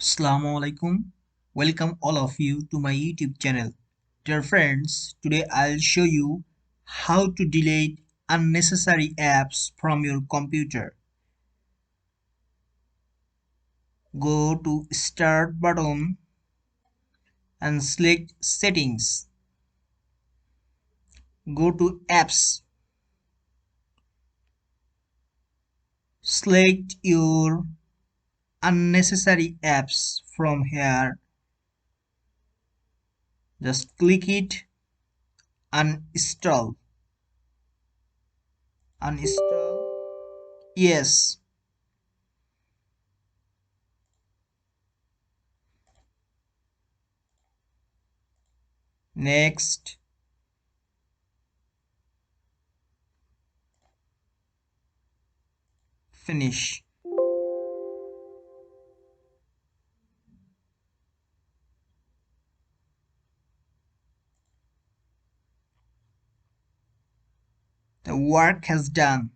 Assalamu alaikum. Welcome all of you to my YouTube channel. Dear friends, today I'll show you how to delete unnecessary apps from your computer. Go to Start button and select Settings. Go to Apps. Select your unnecessary apps from here. Just click it. Uninstall. Uninstall. Yes. Next. Finish. The work has done.